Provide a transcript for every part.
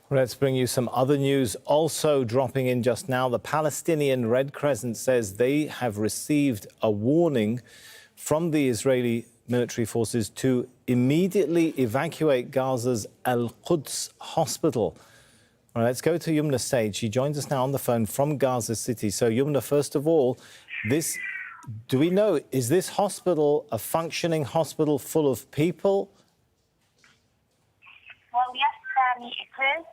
Let's bring you some other news. Also dropping in just now, the Palestinian Red Crescent says they have received a warning from the Israeli military forces to immediately evacuate Gaza's Al-Quds Hospital. All right, let's go to Youmna Stage. She joins us now on the phone from Gaza City. So, Youmna, first of all, do we know, is this hospital a functioning hospital full of people? Well, yes, Sammy, it is.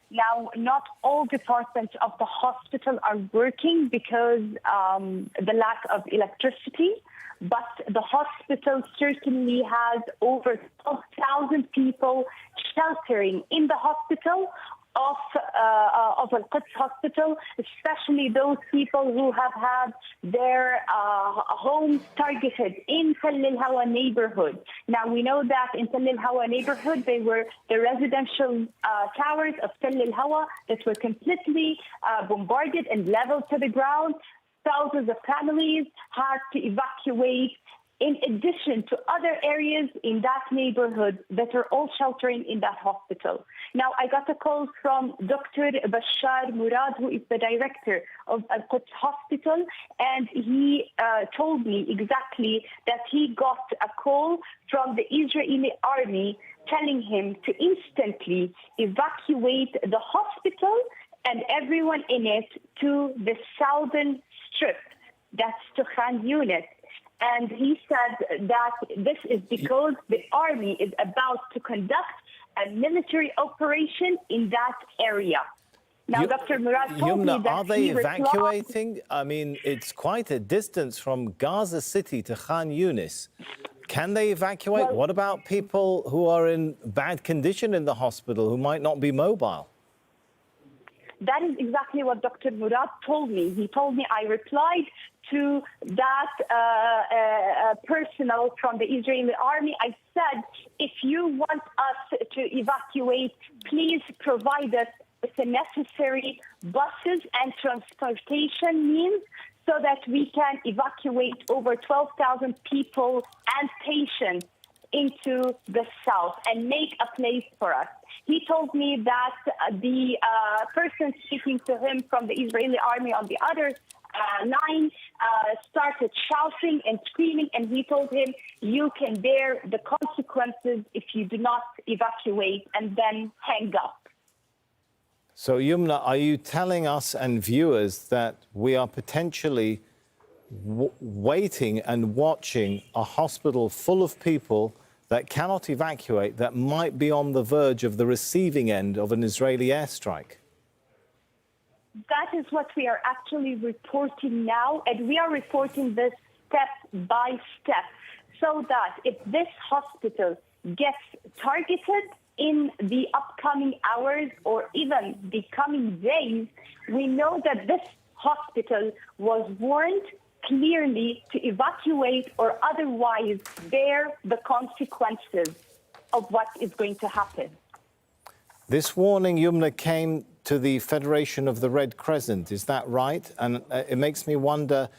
Now, not all departments of the hospital are working because the lack of electricity, but the hospital certainly has over 12,000 people sheltering in the hospital of Al-Quds Hospital, especially those people who have had their homes targeted in Tell El-Hawa neighborhood. Now, we know that in Tell El-Hawa neighborhood, they were the residential towers of Tell El-Hawa that were completely bombarded and leveled to the ground. Thousands of families had to evacuate, in addition to other areas in that neighborhood that are all sheltering in that hospital. Now, I got a call from Dr Bashar Murad, who is the director of Al-Quds Hospital, and he told me exactly that he got a call from the Israeli army telling him to instantly evacuate the hospital and everyone in it to the southern strip, that's to Khan Younis. And he said that this is because the army is about to conduct a military operation in that area. Now, Dr. Murad told me that are they evacuating? I mean, it's quite a distance from Gaza City to Khan Younis. Can they evacuate? Well, what about people who are in bad condition in the hospital who might not be mobile? That is exactly what Dr. Murad told me. He told me I replied to that personnel from the Israeli army. I said, if you want us to evacuate, please provide us with the necessary buses and transportation means so that we can evacuate over 12,000 people and patients into the south and make a place for us. He told me that the person speaking to him from the Israeli army on the other line started shouting and screaming, and he told him, you can bear the consequences if you do not evacuate, and then hang up. So, Youmna, are you telling us and viewers that we are potentially waiting and watching a hospital full of people that cannot evacuate, that might be on the verge of the receiving end of an Israeli airstrike? That is what we are actually reporting now, and we are reporting this step by step, so that if this hospital gets targeted in the upcoming hours or even the coming days, we know that this hospital was warned clearly to evacuate or otherwise bear the consequences of what is going to happen. This warning, Youmna, came to the Federation of the Red Crescent, is that right? And it makes me wonder,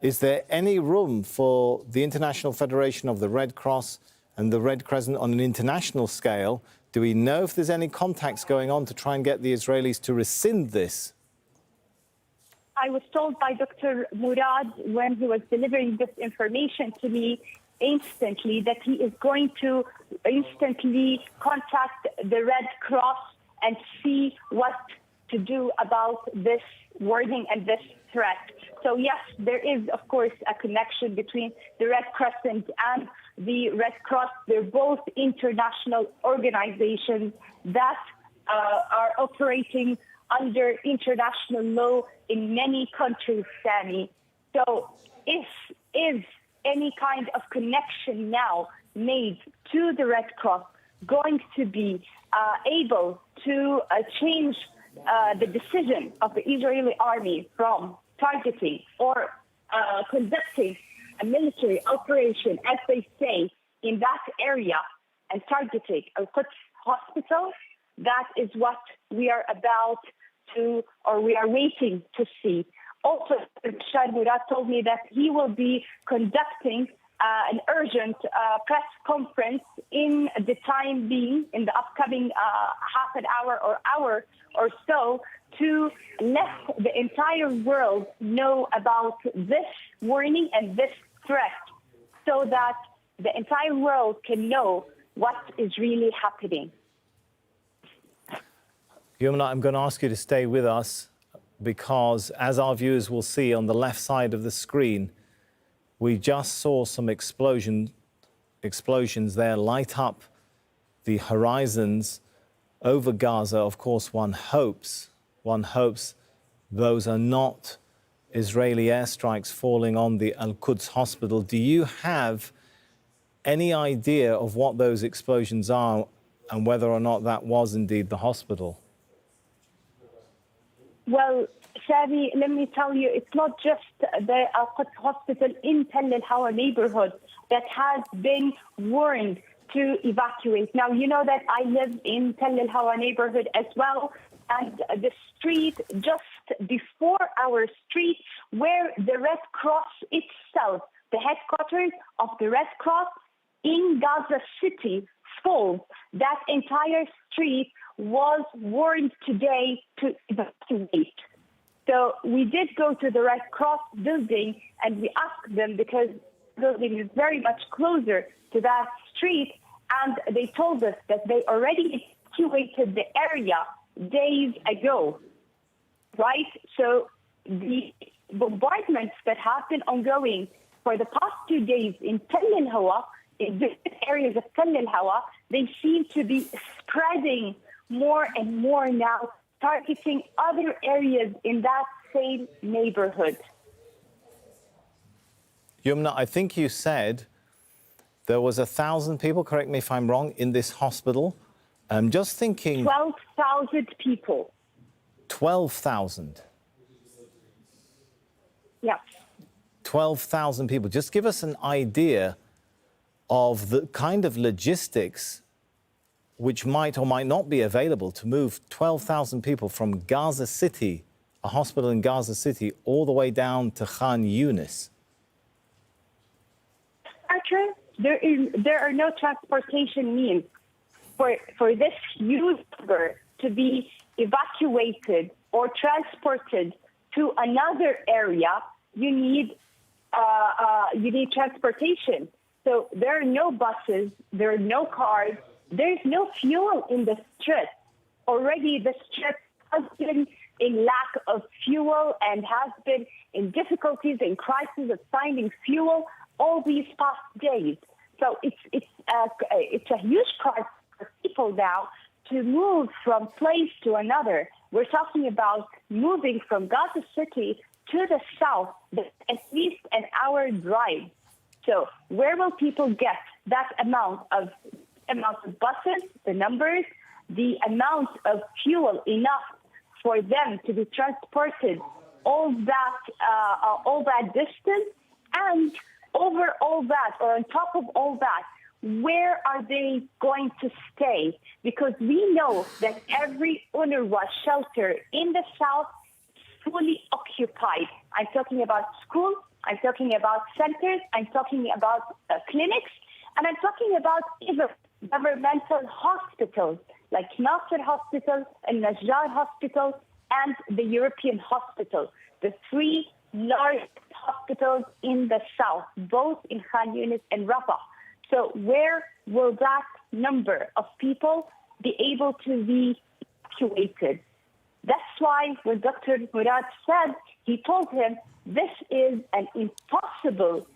is there any room for the International Federation of the Red Cross and the Red Crescent on an international scale? Do we know if there's any contacts going on to try and get the Israelis to rescind this? I was told by Dr. Murad when he was delivering this information to me instantly that he is going to instantly contact the Red Cross and see what to do about this warning and this threat. So yes, there is, of course, a connection between the Red Crescent and the Red Cross. They're both international organizations that are operating under international law in many countries, Sammy. So if any kind of connection now made to the Red Cross going to be able to change the decision of the Israeli army from targeting or conducting a military operation, as they say, in that area and targeting Al-Quds Hospital, that is what we are about to, or we are waiting to see. Also, Bashar Murad told me that he will be conducting an urgent press conference in the time being, in the upcoming half an hour or so, to let the entire world know about this warning and this threat, so that the entire world can know what is really happening. Youmna, I'm going to ask you to stay with us because, as our viewers will see on the left side of the screen, we just saw some explosions there light up the horizons over Gaza. Of course, one hopes those are not Israeli airstrikes falling on the Al-Quds Hospital. Do you have any idea of what those explosions are and whether or not that was indeed the hospital? Well, Shadi, let me tell you, it's not just the Al-Quds Hospital in Tell El-Hawa neighborhood that has been warned to evacuate. Now, you know that I live in Tell El-Hawa neighborhood as well, and the street just before our street where the Red Cross itself, the headquarters of the Red Cross in Gaza City, falls. That entire street was warned today to evacuate. So we did go to the Red Cross building and we asked them, because the building is very much closer to that street, and they told us that they already evacuated the area days ago, right? So the bombardments that have been ongoing for the past 2 days in Tell El-Hawa, in different areas of Tell El-Hawa, they seem to be spreading more and more now, targeting other areas in that same neighborhood. Youmna, I think you said there was 1,000 people, correct me if I'm wrong, in this hospital. I'm just thinking... 12,000 people. 12,000? Yeah. 12,000 people. Just give us an idea of the kind of logistics which might or might not be available to move 12,000 people from Gaza City, a hospital in Gaza City, all the way down to Khan Younis. Archer, there are no transportation means for this huge number to be evacuated or transported to another area. You need transportation. So there are no buses, there are no cars, there's no fuel in the strip. Already the strip has been in lack of fuel and has been in difficulties and crisis of finding fuel all these past days. So it's a huge crisis for people now to move from place to another. We're talking about moving from Gaza City to the south, at least an hour drive. So where will people get that amount of buses, the numbers, the amount of fuel enough for them to be transported all that distance? And over all that, or on top of all that, where are they going to stay? Because we know that every UNRWA shelter in the south is fully occupied. I'm talking about schools, I'm talking about centers, I'm talking about clinics, and I'm talking about even governmental hospitals like Nasser Hospital and Najjar Hospital and the European Hospital, the three largest hospitals in the south, both in Khan Younis and Rafah. So where will that number of people be able to be evacuated? That's why when Dr. Murad said, he told him, this is an impossible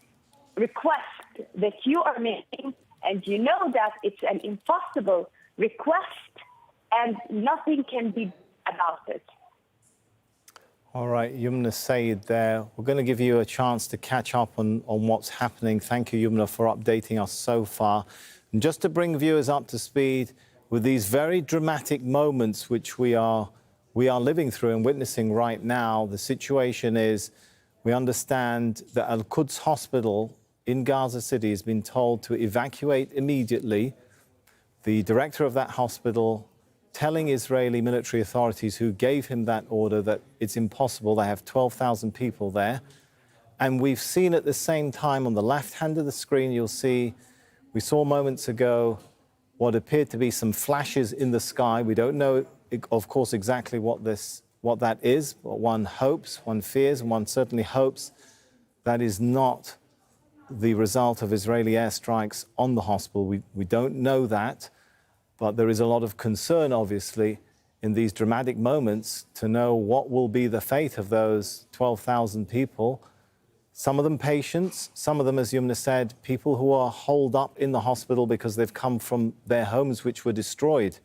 request that you are making, and you know that it's an impossible request and nothing can be done about it. All right, Youmna Sayed there. We're going to give you a chance to catch up on what's happening. Thank you, Youmna, for updating us so far. And just to bring viewers up to speed with these very dramatic moments which we are living through and witnessing right now, the situation is, we understand that Al-Quds Hospital in Gaza City has been told to evacuate immediately. The director of that hospital telling Israeli military authorities who gave him that order that it's impossible. They have 12,000 people there. And we've seen at the same time on the left hand of the screen, you'll see, we saw moments ago what appeared to be some flashes in the sky. We don't know, of course, exactly what that is, but one hopes, one fears, and one certainly hopes that is not the result of Israeli airstrikes on the hospital. We don't know that, but there is a lot of concern, obviously, in these dramatic moments to know what will be the fate of those 12,000 people. Some of them patients, some of them, as Youmna said, people who are holed up in the hospital because they've come from their homes which were destroyed